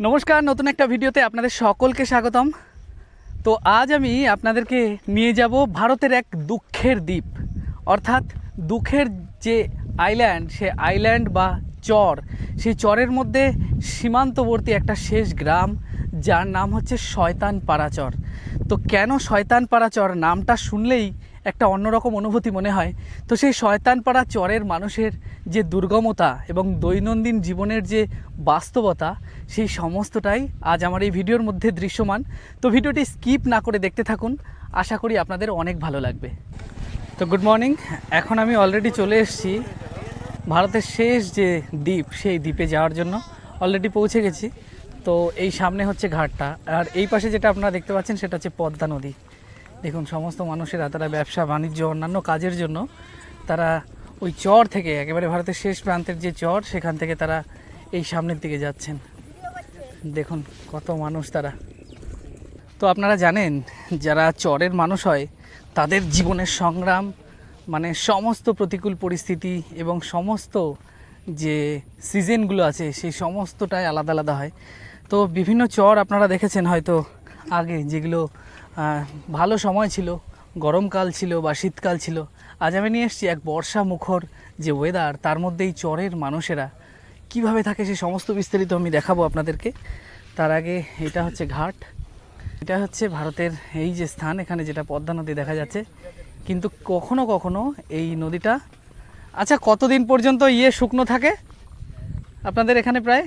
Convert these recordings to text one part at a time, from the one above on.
নমস্কার, নতুন একটা ভিডিওতে আপনাদের সকলকে স্বাগতম। তো আজ আমি আপনাদেরকে নিয়ে যাব ভারতের এক দুঃখের দ্বীপ, অর্থাৎ দুঃখের যে আইল্যান্ড, সে আইল্যান্ড বা চর, সেই চরের মধ্যে সীমান্তবর্তী একটা শেষ গ্রাম, যার নাম হচ্ছে শয়তানপাড়া চর। তো কেন শয়তানপাড়া চর নামটা শুনলেই একটা অন্যরকম অনুভূতি মনে হয়। তো সেই শয়তানপাড়া চরের মানুষের যে দুর্গমতা এবং দৈনন্দিন জীবনের যে বাস্তবতা, সেই সমস্তটাই আজ আমার এই ভিডিওর মধ্যে দৃশ্যমান। তো ভিডিওটি স্কিপ না করে দেখতে থাকুন, আশা করি আপনাদের অনেক ভালো লাগবে। তো গুড মর্নিং, এখন আমি অলরেডি চলে এসেছি ভারতের শেষ যে দ্বীপ, সেই দ্বীপে যাওয়ার জন্য অলরেডি পৌঁছে গেছি। তো এই সামনে হচ্ছে ঘাটটা, আর এই পাশে যেটা আপনারা দেখতে পাচ্ছেন সেটা হচ্ছে পদ্মা নদী। দেখুন, সমস্ত মানুষেরা তারা ব্যবসা বাণিজ্য অন্যান্য কাজের জন্য তারা ওই চর থেকে, একেবারে ভারতের শেষ প্রান্তের যে চর, সেখান থেকে তারা এই সামনের দিকে যাচ্ছেন। দেখুন কত মানুষ তারা। তো আপনারা জানেন, যারা চরের মানুষ হয় তাদের জীবনের সংগ্রাম, মানে সমস্ত প্রতিকূল পরিস্থিতি এবং সমস্ত যে সিজনগুলো আছে সেই সমস্তটাই আলাদা আলাদা হয়। তো বিভিন্ন চর আপনারা দেখেছেন হয়তো আগে, যেগুলো ভালো সময় ছিল, গরমকাল ছিল বা শীতকাল ছিল। আজ আমি নিয়ে এসেছি এক বর্ষা মুখর যে ওয়েদার, তার মধ্যে এই চরের মানুষেরা কিভাবে থাকে সেই সমস্ত বিস্তারিত আমি দেখাবো আপনাদেরকে। তার আগে এটা হচ্ছে ঘাট, এটা হচ্ছে ভারতের এই যে স্থান, এখানে যেটা পদ্মা নদী দেখা যাচ্ছে। কিন্তু কখনো কখনো এই নদীটা, আচ্ছা কতদিন পর্যন্ত শুকনো থাকে আপনাদের এখানে? প্রায়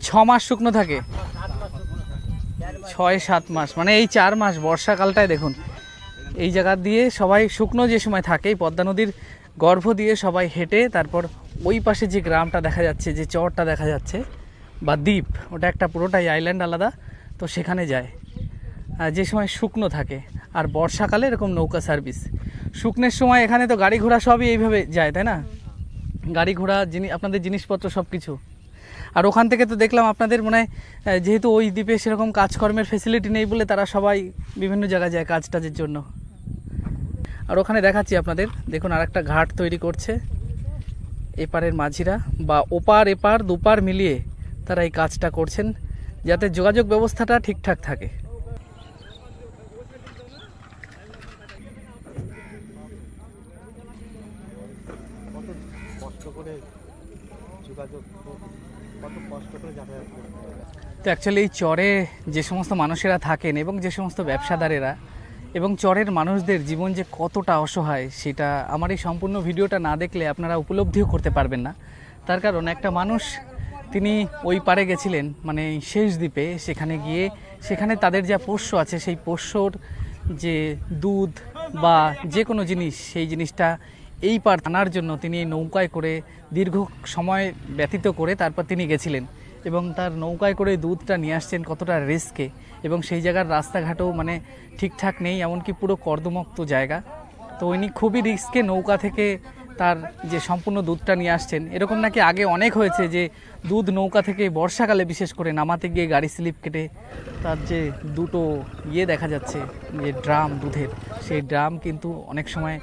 6 মাস শুকনো থাকে, 6-7 মাস, মানে এই 4 মাস বর্ষাকালটায় দেখুন এই জায়গা দিয়ে সবাই শুকনো যে সময় থাকে, এই পদ্মা নদীর গর্ভ দিয়ে সবাই হেঁটে তারপর ওই পাশে যে গ্রামটা দেখা যাচ্ছে, যে চরটা দেখা যাচ্ছে বা দ্বীপ, ওটা একটা পুরোটাই আইল্যান্ড আলাদা, তো সেখানে যায় যে সময় শুকনো থাকে। আর বর্ষাকালে এরকম নৌকা সার্ভিস। শুকনের সময় এখানে তো গাড়ি ঘোড়া সবই এইভাবে যায়, তাই না? গাড়ি ঘোড়া, আপনাদের জিনিসপত্র সব কিছু। আর ওখান থেকে তো দেখলাম আপনাদের মনে হয়, যেহেতু ওই দ্বীপে সেরকম কাজকর্মের ফেসিলিটি নেই বলে তারা সবাই বিভিন্ন জায়গায় যায় কাজ টাজের জন্য। আর ওখানে দেখাচ্ছি আপনাদের, দেখুন আর একটা ঘাট তৈরি করছে এপারের মাঝিরা, বা ওপার এপার দুপার মিলিয়ে তারা এই কাজটা করছেন যাতে যোগাযোগ ব্যবস্থাটা ঠিকঠাক থাকে। তো অ্যাকচুয়ালি এই চরে যে সমস্ত মানুষেরা থাকেন এবং যে সমস্ত ব্যবসাদারেরা এবং চরের মানুষদের জীবন যে কতটা অসহায়, সেটা আমার এই সম্পূর্ণ ভিডিওটা না দেখলে আপনারা উপলব্ধিও করতে পারবেন না। তার কারণ একটা মানুষ, তিনি ওই পারে গেছিলেন, মানে শেষ দ্বীপে, সেখানে গিয়ে সেখানে তাদের যা পোষ্য আছে সেই পোষ্যর যে দুধ বা যে কোনো জিনিস, সেই জিনিসটা এই পার আনার জন্য তিনি এই নৌকায় করে দীর্ঘ সময় ব্যতীত করে তারপর তিনি গেছিলেন এবং তার নৌকায় করে দুধটা নিয়ে আসছেন কতটা রিস্কে। এবং সেই জায়গার রাস্তাঘাটও মানে ঠিকঠাক নেই, এমনকি পুরো কর্দমুক্ত জায়গা। তো উনি খুবই রিস্কে নৌকা থেকে তার যে সম্পূর্ণ দুধটা নিয়ে আসছেন। এরকম নাকি আগে অনেক হয়েছে যে দুধ নৌকা থেকে বর্ষাকালে বিশেষ করে নামাতে গিয়ে গাড়ি স্লিপ কেটে তার যে দুটো দেখা যাচ্ছে, যে ড্রাম দুধের, সেই ড্রাম কিন্তু অনেক সময়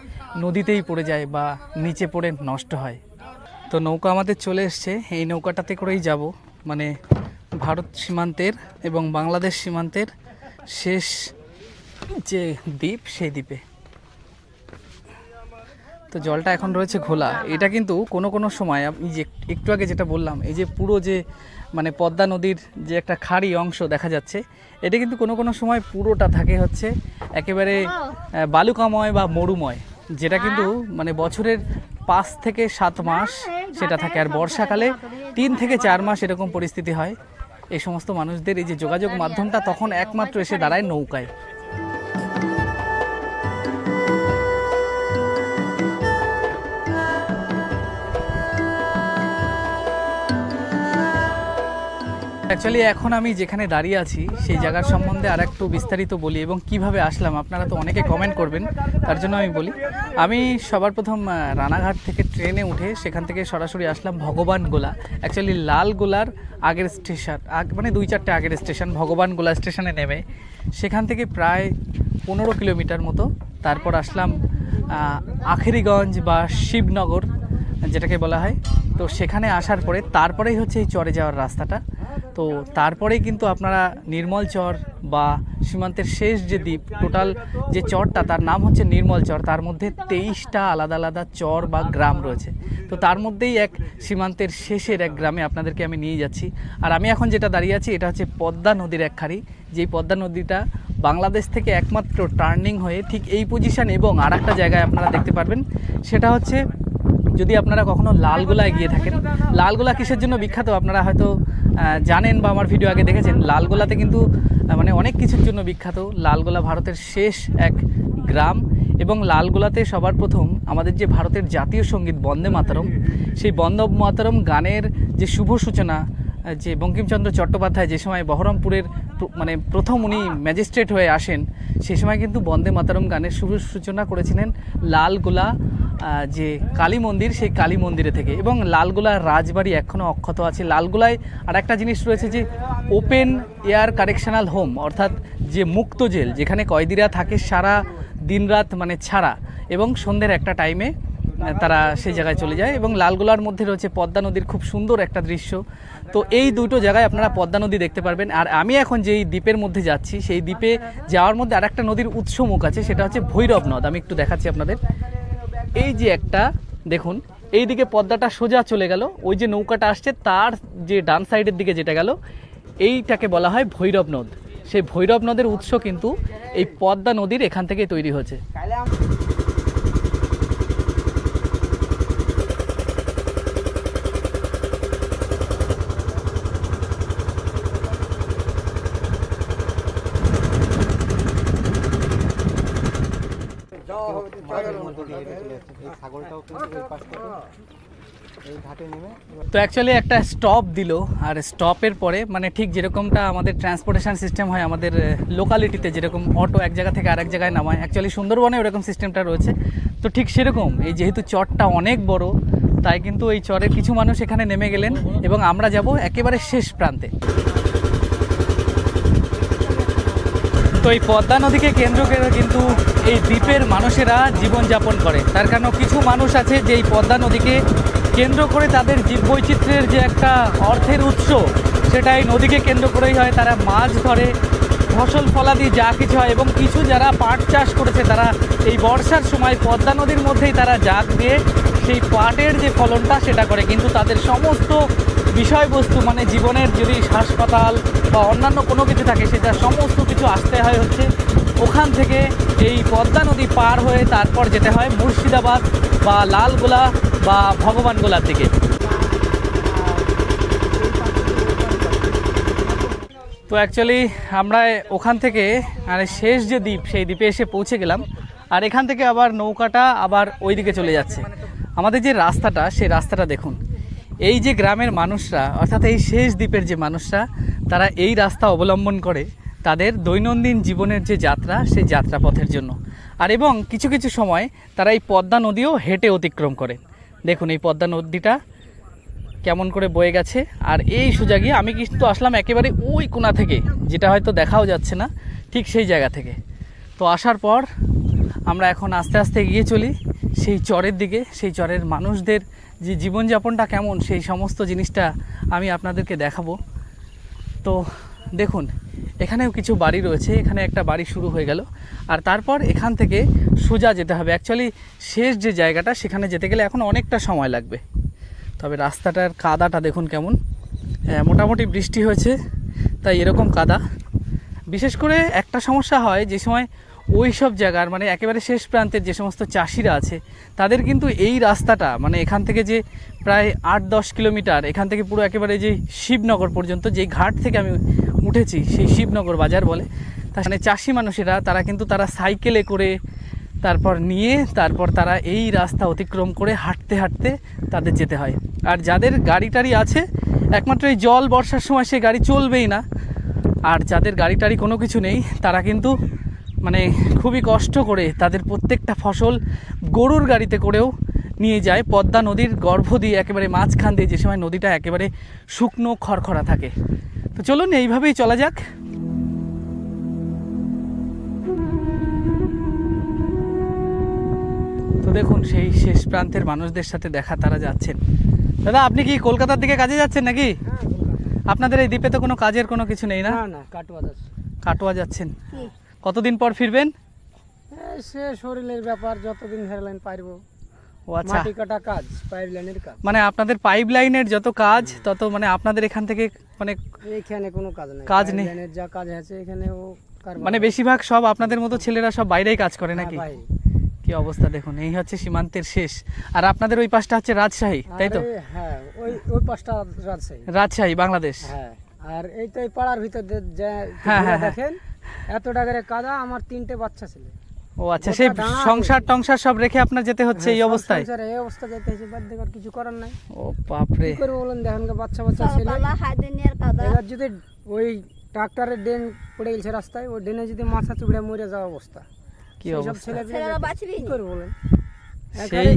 নদীতেই পড়ে যায় বা নিচে পড়ে নষ্ট হয়। তো নৌকা আমাদের চলে এসছে, এই নৌকাটাতে করেই যাব, মানে ভারত সীমান্তের এবং বাংলাদেশ সীমান্তের শেষ যে দ্বীপ, সেই দ্বীপে। তো জলটা এখন রয়েছে ঘোলা। এটা কিন্তু কোনো কোনো সময়, আমি যে একটু আগে যেটা বললাম, এই যে পুরো যে মানে পদ্মা নদীর যে একটা খাড়ি অংশ দেখা যাচ্ছে, এটা কিন্তু কোনো কোনো সময় পুরোটা থাকে হচ্ছে একেবারে বালুকাময় বা মরুময়, যেটা কিন্তু মানে বছরের 5 থেকে 7 মাস সেটা থাকে। আর বর্ষাকালে 3 থেকে 4 মাস এরকম পরিস্থিতি হয়। এই সমস্ত মানুষদের এই যে যোগাযোগ মাধ্যমটা তখন একমাত্র এসে দাঁড়ায় নৌকায়। অ্যাকচুয়ালি এখন আমি যেখানে দাঁড়িয়ে আছি সেই জায়গার সম্বন্ধে আর একটু বিস্তারিত বলি এবং কিভাবে আসলাম। আপনারা তো অনেকে কমেন্ট করবেন, তার জন্য আমি বলি। আমি সবার প্রথম রানাঘাট থেকে ট্রেনে উঠে সেখান থেকে সরাসরি আসলাম ভগবানগোলা। অ্যাকচুয়ালি লালগোলার আগের স্টেশন, মানে 2-4টে আগের স্টেশন, ভগবানগোলা স্টেশনে নেমে সেখান থেকে প্রায় 15 কিলোমিটার মতো তারপর আসলাম আখেরিগঞ্জ বা শিবনগর যেটাকে বলা হয়। তো সেখানে আসার পরে তারপরেই হচ্ছে এই চরে যাওয়ার রাস্তাটা। তো তারপরেই কিন্তু আপনারা নির্মল চর বা সীমান্তের শেষ যে দ্বীপ, টোটাল যে চরটা তার নাম হচ্ছে নির্মল চর, তার মধ্যে 23টা আলাদা আলাদা চর বা গ্রাম রয়েছে। তো তার মধ্যেই এক সীমান্তের শেষের এক গ্রামে আপনাদেরকে আমি নিয়ে যাচ্ছি। আর আমি এখন যেটা দাঁড়িয়ে আছি এটা হচ্ছে পদ্মা নদীর এক খাড়ি, যেই পদ্মা নদীটা বাংলাদেশ থেকে একমাত্র টার্নিং হয়ে ঠিক এই পজিশন এবং আর একটা জায়গায় আপনারা দেখতে পারবেন, সেটা হচ্ছে যদি আপনারা কখনো লালগোলায় গিয়ে থাকেন। লালগোলা কিসের জন্য বিখ্যাত আপনারা হয়তো জানেন বা আমার ভিডিও আগে দেখেছেন। লালগোলাতে কিন্তু মানে অনেক কিছুর জন্য বিখ্যাত। লালগোলা ভারতের শেষ এক গ্রাম এবং লালগোলাতে সবার প্রথম আমাদের যে ভারতের জাতীয় সঙ্গীত বন্দে মাতরম, সেই বন্দে মাতরম গানের যে শুভ সূচনা, যে বঙ্কিমচন্দ্র চট্টোপাধ্যায় যে সময় বহরমপুরের মানে প্রথম উনি ম্যাজিস্ট্রেট হয়ে আসেন, সেই সময় কিন্তু বন্দে মাতরম গানের শুভ সূচনা করেছিলেন লালগোলা যে কালী মন্দির, সেই কালী মন্দিরে থেকে। এবং লালগোলার রাজবাড়ি এখনও অক্ষত আছে। লালগোলায় আর একটা জিনিস রয়েছে যে ওপেন এয়ার কারেকশনাল হোম, অর্থাৎ যে মুক্ত জেল, যেখানে কয়েদিরা থাকে সারা দিনরাত মানে ছাড়া, এবং সন্ধ্যের একটা টাইমে তারা সেই জায়গায় চলে যায়। এবং লালগোলার মধ্যে রয়েছে পদ্মা নদীর খুব সুন্দর একটা দৃশ্য। তো এই দুটো জায়গায় আপনারা পদ্মা নদী দেখতে পারবেন। আর আমি এখন যেই দ্বীপের মধ্যে যাচ্ছি, সেই দ্বীপে যাওয়ার মধ্যে আর একটা নদীর উৎস মুখ আছে, সেটা হচ্ছে ভৈরব নদ। আমি একটু দেখাচ্ছি আপনাদের। এই যে একটা দেখুন, এই দিকে পদ্মাটা সোজা চলে গেল, ওই যে নৌকাটা আসছে তার যে ডান সাইডের দিকে যেটা গেল, এইটাকে বলা হয় ভৈরব নদ। সেই ভৈরব নদের উৎস কিন্তু এই পদ্মা নদীর এখান থেকে তৈরি হয়েছে। তো অ্যাকচুয়ালি একটা স্টপ দিল, আর স্টপের পরে মানে ঠিক যেরকমটা আমাদের ট্রান্সপোর্টেশন সিস্টেম হয় আমাদের লোকালিটিতে, যেরকম অটো এক জায়গা থেকে আরেক জায়গায় নামায়, অ্যাকচুয়ালি সুন্দরবনে ওরকম সিস্টেমটা রয়েছে। তো ঠিক সেরকম এই যেহেতু চরটা অনেক বড়, তাই কিন্তু এই চরের কিছু মানুষ এখানে নেমে গেলেন এবং আমরা যাব একেবারে শেষ প্রান্তে। তো এই পদ্মা নদীকে কেন্দ্র করে কিন্তু এই দ্বীপের মানুষেরা জীবনযাপন করে। তার কারণ কিছু মানুষ আছে যে এই পদ্মা নদীকে কেন্দ্র করে তাদের জীববৈচিত্র্যের যে একটা অর্থের উৎস, সেটা এই নদীকে কেন্দ্র করেই হয়। তারা মাছ ধরে, ফসল ফলাদি যা কিছু হয়, এবং কিছু যারা পাট চাষ করেছে তারা এই বর্ষার সময় পদ্মা নদীর মধ্যেই তারা জাগ দিয়ে সেই পাটের যে ফলনটা সেটা করে। কিন্তু তাদের সমস্ত বিষয়বস্তু মানে জীবনের যদি হাসপাতাল বা অন্যান্য কোনো কিছু থাকে, সেটা সমস্ত কিছু আসতে হয় হচ্ছে ওখান থেকে এই পদ্মা নদী পার হয়ে তারপর যেতে হয় মুর্শিদাবাদ বা লালগোলা বা ভগবানগোলার দিকে। তো অ্যাকচুয়ালি আমরা ওখান থেকে মানে শেষ যে দ্বীপ, সেই দ্বীপে এসে পৌঁছে গেলাম। আর এখান থেকে আবার নৌকাটা আবার ওই দিকে চলে যাচ্ছে। আমাদের যে রাস্তাটা, সেই রাস্তাটা দেখুন। এই যে গ্রামের মানুষরা, অর্থাৎ এই শেষ দ্বীপের যে মানুষরা, তারা এই রাস্তা অবলম্বন করে তাদের দৈনন্দিন জীবনের যে যাত্রা, সেই যাত্রাপথের জন্য। আর এবং কিছু কিছু সময় তারা এই পদ্মা নদীও হেঁটে অতিক্রম করে। দেখুন এই পদ্মা নদীটা কেমন করে বয়ে গেছে। আর এই সোজা গিয়ে আমি কিন্তু আসলাম একেবারে ওই কোণা থেকে, যেটা হয়তো দেখাও যাচ্ছে না, ঠিক সেই জায়গা থেকে। তো আসার পর আমরা এখন আস্তে আস্তে এগিয়ে চলি সেই চরের দিকে। সেই চরের মানুষদের যে জীবনযাপনটা কেমন, সেই সমস্ত জিনিসটা আমি আপনাদেরকে দেখাবো। তো দেখুন এখানেও কিছু বাড়ি রয়েছে, এখানে একটা বাড়ি শুরু হয়ে গেল। আর তারপর এখান থেকে সোজা যেতে হবে। অ্যাকচুয়ালি শেষ যে জায়গাটা, সেখানে যেতে গেলে এখন অনেকটা সময় লাগবে। তবে রাস্তাটার কাদাটা দেখুন কেমন, মোটামুটি বৃষ্টি হয়েছে তাই এরকম কাদা। বিশেষ করে একটা সমস্যা হয় যে সময় ওই সব জায়গার মানে একেবারে শেষ প্রান্তের যে সমস্ত চাষিরা আছে, তাদের কিন্তু এই রাস্তাটা মানে এখান থেকে যে প্রায় 8-10 কিলোমিটার, এখান থেকে পুরো একেবারে যে শিবনগর পর্যন্ত, যেই ঘাট থেকে আমি উঠেছি সেই শিবনগর বাজার বলে, মানে চাষি মানুষেরা তারা কিন্তু তারা সাইকেলে করে তারপর নিয়ে তারপর তারা এই রাস্তা অতিক্রম করে হাঁটতে হাঁটতে তাদের যেতে হয়। আর যাদের গাড়ি টাড়ি আছে, একমাত্র এই জল বর্ষার সময় সে গাড়ি চলবেই না। আর যাদের গাড়ি টাড়ি কোনো কিছু নেই, তারা কিন্তু মানে খুবই কষ্ট করে তাদের প্রত্যেকটা ফসল গরুর গাড়িতে করেও নিয়ে যায় পদ্মা নদীর গর্ভ দিয়ে, একেবারে মাঝখান দিয়ে, যে সময় নদীটা একেবারে শুকনো খড়খড়া থাকে। তো চলুন এইভাবেই চলা যাক। তো তো দেখুন সেই শেষ প্রান্তের মানুষদের সাথে দেখা তারা যাচ্ছেন। দাদা আপনি কি কলকাতার দিকে কাজে যাচ্ছেন নাকি? আপনাদের এই দ্বীপে তো কোনো কাজের কোনো কিছু নেই না? না, কাটোয়া যাচ্ছে। কাটোয়া যাচ্ছেন, কতদিন পর ফিরবেন? সে শরীরের ব্যাপার, যতদিন হেরলাইন পারবো। ও আচ্ছা, মাটি কাটা কাজ, পাইপ লাইনের কাজ। মানে আপনাদের পাইপ লাইনের যত কাজ তত মানে আপনাদের এখান থেকে মানে এখানে কোনো কাজ নেই, কাজ নেই। পাইপ লাইনের যা কাজ আছে এখানে ও মানে বেশিরভাগ সব আপনাদের মতো ছেলেরা সব বাইরেই কাজ করে নাকি? বাইরে। কি অবস্থা দেখুন, এই হচ্ছে সীমান্তের শেষ। আর আপনাদের ওই পাশটা হচ্ছে রাজশাহী, তাই তো? হ্যাঁ, ওই পাশটা রাজশাহী। রাজশাহী বাংলাদেশ। হ্যাঁ, আর এই তো এই পাড়ার ভিতর হ্যাঁ। দেখেন এত টাকারে কাদা, আমার 3টে বাচ্চা ছিল। ও আচ্ছা, সেই সংসার টংসার সব রেখে আপনার যেতে হচ্ছে এই অবস্থায়? এই অবস্থা যেতে হচ্ছে, বাদ দেখার কিছু করার নাই। ও বাপরে, কি করবো বলেন, দেখেন বাচ্চা ছেলে। এবার যদি ওই ট্রাক্টরের ড্রেন পড়ে গেছে রাস্তায়, ওই ড্রেনে যদি মাথা চুবড়ে মরে যাওয়া অবস্থা, কি সব অবস্থা! ছেলে কি করবো বলেন? সেই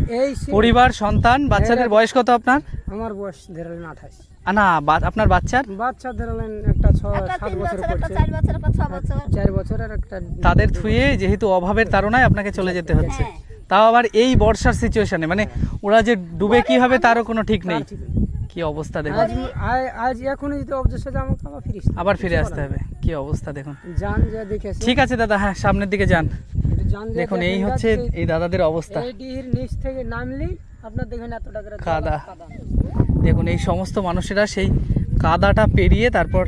পরিবার, সন্তান, বাচ্চাদের বয়স কত আপনার? আমার বয়স ধরলেন 28। না, আপনার বাচ্চার? বাচ্চা ধরলেন একটা 6-7 বছর করছে, 4 বছরের একটা। তাদের থুয়ে যেহেতু অভাবের তাড়নায় আপনাকে চলে যেতে হচ্ছে, তাও আবার এই বর্ষার সিচুয়েশনে, মানে ওরা যে ডুবে কি হবে তারও কোনো ঠিক নেই। কি অবস্থা দেখুন, আজ এখনই যদি অবজেক্ট সাথে আমাকে আবার ফিরে আসতে হবে। কি অবস্থা দেখুন। যান যা দেখেছে। ঠিক আছে দাদা, হ্যাঁ সামনের দিকে যান। দেখুন এই হচ্ছে এই দাদাদের অবস্থা। এই ডিহির নিচ থেকে নামলি আপনার দেখেন এত টাকা কাদা। দেখুন এই সমস্ত মানুষেরা সেই কাদাটা পেরিয়ে তারপর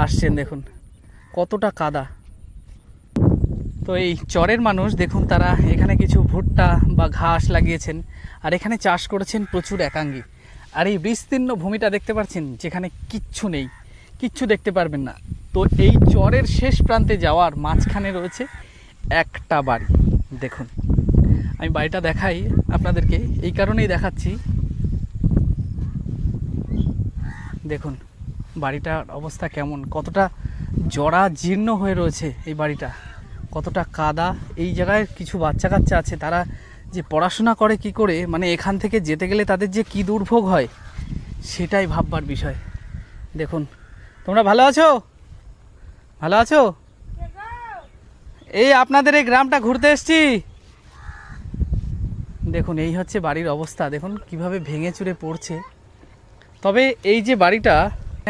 আসছেন, দেখুন কতটা কাদা। তো এই চরের মানুষ দেখুন, তারা এখানে কিছু ভুট্টা বা ঘাস লাগিয়েছেন, আর এখানে চাষ করেছেন প্রচুর একাঙ্গী। আর এই বিস্তীর্ণ ভূমিটা দেখতে পাচ্ছেন, যেখানে কিচ্ছু নেই, কিচ্ছু দেখতে পারবেন না। তো এই চরের শেষ প্রান্তে যাওয়ার মাঝখানে রয়েছে একটা বাড়ি। দেখুন আমি বাড়িটা দেখাই আপনাদেরকে, এই কারণেই দেখাচ্ছি। দেখুন বাড়িটার অবস্থা কেমন, কতটা জরা জীর্ণ হয়ে রয়েছে এই বাড়িটা, কতটা কাদা। এই জায়গায় কিছু বাচ্চা কাচ্চা আছে, তারা যে পড়াশোনা করে কি করে, মানে এখান থেকে যেতে গেলে তাদের যে কি দুর্ভোগ হয় সেটাই ভাববার বিষয়। দেখুন, তোমরা ভালো আছো? ভালো আছো? এই আপনাদের এই গ্রামটা ঘুরতে এসেছি। দেখুন এই হচ্ছে বাড়ির অবস্থা, দেখুন কিভাবে ভেঙে চুরে পড়ছে। তবে এই যে বাড়িটা,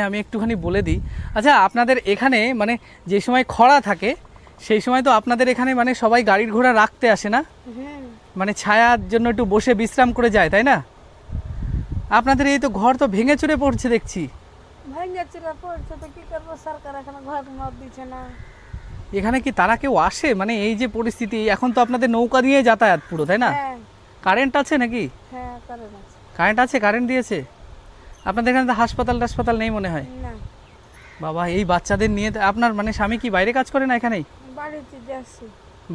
আমি একটুখানি বলে দিই। আচ্ছা, আপনাদের এখানে মানে যে সময় খরা থাকে সেই সময় তো আপনাদের এখানে মানে সবাই গাড়ির ঘোড়া রাখতে আসে না, মানে ছায়ার জন্য একটু বসে বিশ্রাম করে যায়, তাই না? আপনাদের এই তো ঘর তো ভেঙে চুরে পড়ছে দেখছি। এখানে কি তারা কেউ আসে, মানে এই যে পরিস্থিতি এখন, তো আপনাদের নৌকা দিয়ে যাতায়াত পুরো, তাই না? কারেন্ট আছে নাকি? কারেন্ট আছে, কারেন্ট দিয়েছে। আপনাদের এখানে তো হাসপাতাল নেই মনে হয়। বাবা, এই বাচ্চাদের নিয়ে আপনার মানে স্বামী কি বাইরে কাজ করে না, এখানেই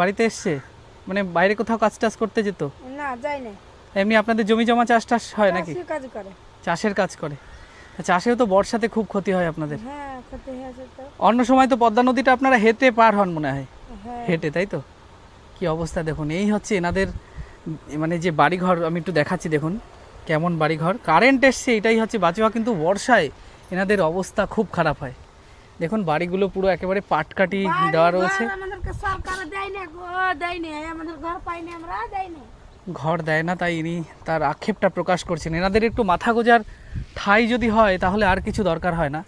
বাড়িতে এসছে? মানে বাইরে কোথাও কাজ টাজ করতে যেত না? যায় না। এমনি আপনাদের জমি জমা চাষ টাস হয় নাকি? চাষের কাজ করে। চাষেও তো বর্ষাতে খুব ক্ষতি হয় আপনাদের। অন্য সময় তো পদ্মা নদীটা আপনারা হেঁটে পার হন মনে হয়, হেঁটে, তাই তো? কি অবস্থা দেখুন, এই হচ্ছে এনাদের মানে যে বাড়িঘর। আমি একটু দেখাচ্ছি, দেখুন কেমন বাড়িঘর। কারেন্ট এসছে এটাই হচ্ছে বাঁচোয়া, কিন্তু বর্ষায় এনাদের অবস্থা খুব খারাপ হয়। দেখুন বাড়িগুলো পুরো একেবারে পাটকাটি দেওয়া রয়েছে। ঘর দেয় না, তাই ইনি তার আক্ষেপটা প্রকাশ করছেন। এনাদের একটু মাথা গোজার ঠাঁই যদি হয় তাহলে আর কিছু দরকার হয় না।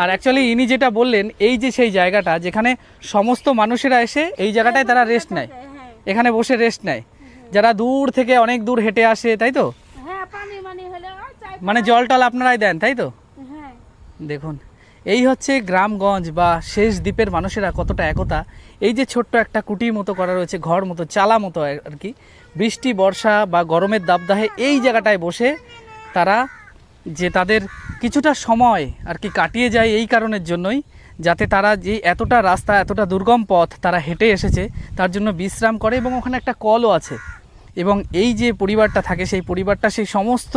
আর অ্যাকচুয়ালি ইনি যেটা বললেন, এই যে সেই জায়গাটা যেখানে সমস্ত মানুষেরা এসে এই জায়গাটায় তারা রেস্ট নেয়, এখানে বসে রেস্ট নেয়, যারা দূর থেকে অনেক দূর হেঁটে আসে, তাই তো? মানে জল টল আপনারাই দেন, তাই তো? দেখুন এই হচ্ছে গ্রামগঞ্জ বা শেষ দ্বীপের মানুষেরা কতটা একতা। এই যে ছোট্ট একটা কুটির মতো করা রয়েছে, ঘর মতো, চালা মতো আর কি, বৃষ্টি বর্ষা বা গরমের দাবদাহে এই জায়গাটায় বসে তারা যে তাদের কিছুটা সময় আর কি কাটিয়ে যায়, এই কারণের জন্যই, যাতে তারা যে এতটা রাস্তা, এতটা দুর্গম পথ তারা হেঁটে এসেছে, তার জন্য বিশ্রাম করে। এবং ওখানে একটা কলও আছে। এবং এই যে পরিবারটা থাকে, সেই পরিবারটা সেই সমস্ত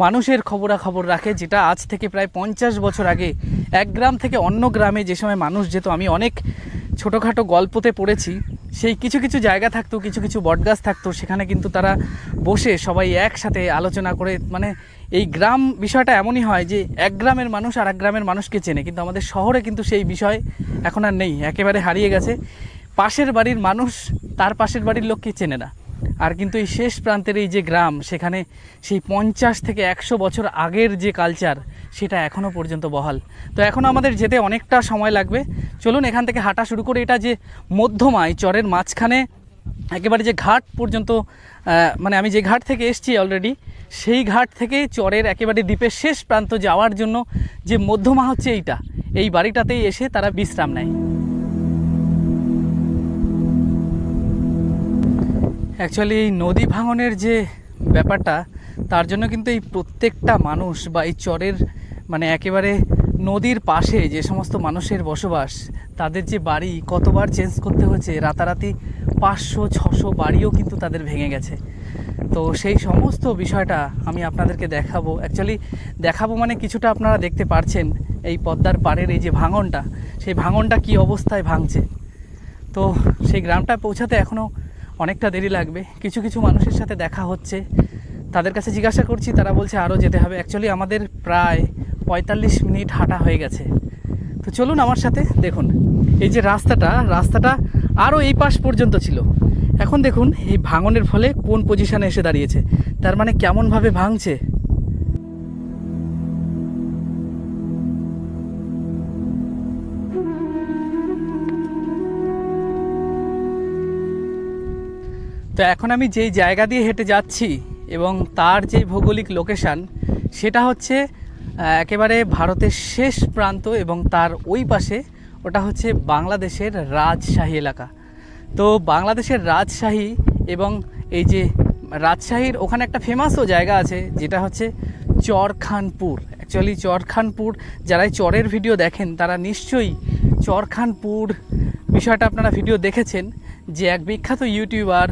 মানুষের খবরাখবর রাখে, যেটা আজ থেকে প্রায় 50 বছর আগে এক গ্রাম থেকে অন্য গ্রামে যে সময় মানুষ যেত, আমি অনেক ছোটোখাটো গল্পতে পড়েছি, সেই কিছু কিছু জায়গা থাকতো, কিছু কিছু বটগাছ থাকতো, সেখানে কিন্তু তারা বসে সবাই একসাথে আলোচনা করে, মানে এই গ্রাম বিষয়টা এমনই হয় যে এক গ্রামের মানুষ আর এক গ্রামের মানুষকে চেনে, কিন্তু আমাদের শহরে কিন্তু সেই বিষয় এখন আর নেই, একেবারে হারিয়ে গেছে। পাশের বাড়ির মানুষ তার পাশের বাড়ির লোককে চেনে না। আর কিন্তু এই শেষ প্রান্তের এই যে গ্রাম, সেখানে সেই 50 থেকে 100 বছর আগের যে কালচার সেটা এখনও পর্যন্ত বহাল। তো এখনও আমাদের যেতে অনেকটা সময় লাগবে। চলুন এখান থেকে হাঁটা শুরু করে। এটা যে মধ্যমায় চরের মাঝখানে একেবারে যে ঘাট পর্যন্ত, মানে আমি যে ঘাট থেকে এসেছি অলরেডি, সেই ঘাট থেকে চরের একেবারে দ্বীপের শেষ প্রান্ত যাওয়ার জন্য যে মধ্যমা হচ্ছে এইটা, এই বাড়িটাতেই এসে তারা বিশ্রাম নেয়। অ্যাকচুয়ালি এই নদী ভাঙনের যে ব্যাপারটা, তার জন্য কিন্তু এই প্রত্যেকটা মানুষ বা এই চরের মানে একেবারে নদীর পাশে যে সমস্ত মানুষের বসবাস, তাদের যে বাড়ি কতবার চেঞ্জ করতে হয়েছে, রাতারাতি 500-600 বাড়িও কিন্তু তাদের ভেঙে গেছে। তো সেই সমস্ত বিষয়টা আমি আপনাদেরকে দেখাবো। অ্যাকচুয়ালি দেখাবো মানে কিছুটা আপনারা দেখতে পারছেন এই পদ্মার পাড়ের এই যে ভাঙনটা, সেই ভাঙনটা কী অবস্থায় ভাঙছে। তো সেই গ্রামটায় পৌঁছাতে এখনও অনেকটা দেরি লাগবে। কিছু কিছু মানুষের সাথে দেখা হচ্ছে, তাদের কাছে জিজ্ঞাসা করছি, তারা বলছে আরও যেতে হবে। অ্যাকচুয়ালি আমাদের প্রায় 45 মিনিট হাঁটা হয়ে গেছে। তো চলুন আমার সাথে। দেখুন এই যে রাস্তাটা আরও এই পাশ পর্যন্ত ছিল, এখন দেখুন এই ভাঙনের ফলে কোন পজিশনে এসে দাঁড়িয়েছে, তার মানে কেমনভাবে ভাঙছে। তো এখন আমি যেই জায়গা দিয়ে হেঁটে যাচ্ছি এবং তার যে ভৌগোলিক লোকেশান, সেটা হচ্ছে একেবারে ভারতের শেষ প্রান্ত এবং তার ওই পাশে ওটা হচ্ছে বাংলাদেশের রাজশাহী এলাকা। তো বাংলাদেশের রাজশাহী এবং এই যে রাজশাহীর ওখানে একটা ফেমাসও জায়গা আছে, যেটা হচ্ছে চরখানপুর। অ্যাকচুয়ালি চরখানপুর, যারা এই চরের ভিডিও দেখেন তারা নিশ্চয়ই চরখানপুর বিষয়টা আপনারা ভিডিও দেখেছেন, যে এক বিখ্যাত YouTuber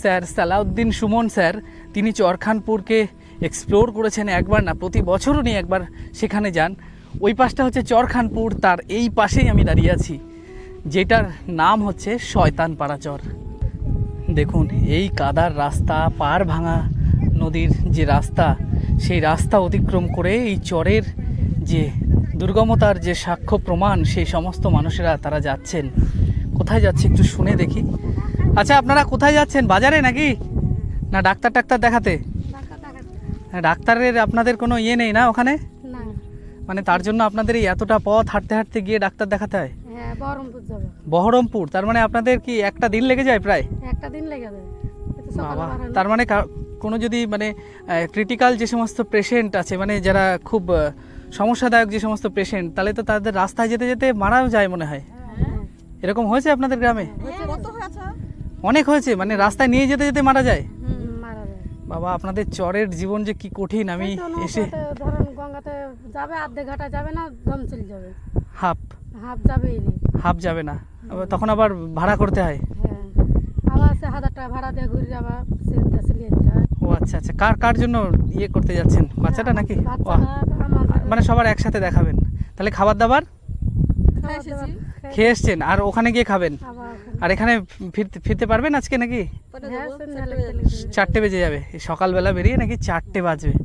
sir Salauddin Suman sir, তিনি চরখানপুরকে এক্সপ্লোর করেছেন একবার না, প্রতি বছর উনি একবার সেখানে যান। ওই পাশটা হচ্ছে চরখানপুর, তার এই পাশেই আমি দাঁড়িয়ে আছি, যেটার নাম হচ্ছে শয়তানপাড়া চর। দেখুন এই কাদার রাস্তা, পাড় ভাঙা নদীর যে রাস্তা, সেই রাস্তা অতিক্রম করে এই চরের যে দুর্গমতার যে সাক্ষ্য প্রমাণ, সেই সমস্ত মানুষেরা তারা যাচ্ছেন। কোথায় যাচ্ছে একটু শুনে দেখি। আচ্ছা, আপনারা কোথায় যাচ্ছেন? বাজারে নাকি না ডাক্তার দেখাতে? ডাক্তারের আপনাদের কোনো ইয়ে নেই না ওখানে? মানে তার জন্য আপনাদের এই এতটা পথ হাঁটতে হাঁটতে গিয়ে ডাক্তার দেখাতে হয়? বহরমপুর। তার মানে আপনাদের কি একটা দিন লেগে যায়? প্রায় একটা দিন লেগে যায়। বাবা, তার মানে কোনো যদি মানে ক্রিটিক্যাল যে সমস্ত পেশেন্ট আছে, মানে যারা খুব সমস্যাদায়ক যে সমস্ত পেশেন্ট, তাহলে তো তাদের রাস্তায় যেতে যেতে মারাও যায় মনে হয়। এরকম হয়েছে আপনাদের গ্রামে? অনেক হয়েছে, মানে রাস্তায় নিয়ে যেতে যেতে মারা যায়। বাবা, আপনাদের চরের জীবন যে কি কঠিন। আমি এসে গঙ্গাতে যাবে, আধে ঘাটা যাবে না, দম চলে যাবে, হাফ যাবে না, তখন আবার ভাড়া করতে হয়। আবার 1000 টাকা ভাড়া দিয়ে ঘুরে আবার ও আচ্ছা, কার জন্য ইয়ে করতে যাচ্ছেন? বাচ্চাটা নাকি? মানে সবার একসাথে দেখাবেন। তাহলে খাবার দাবার খেয়ে এসছেন, আর ওখানে গিয়ে খাবেন, আর এখানে ফিরতে পারবেন আজকে নাকি? 4টে বেজে যাবে, সকালবেলা বেরিয়ে নাকি 4টে বাজবে।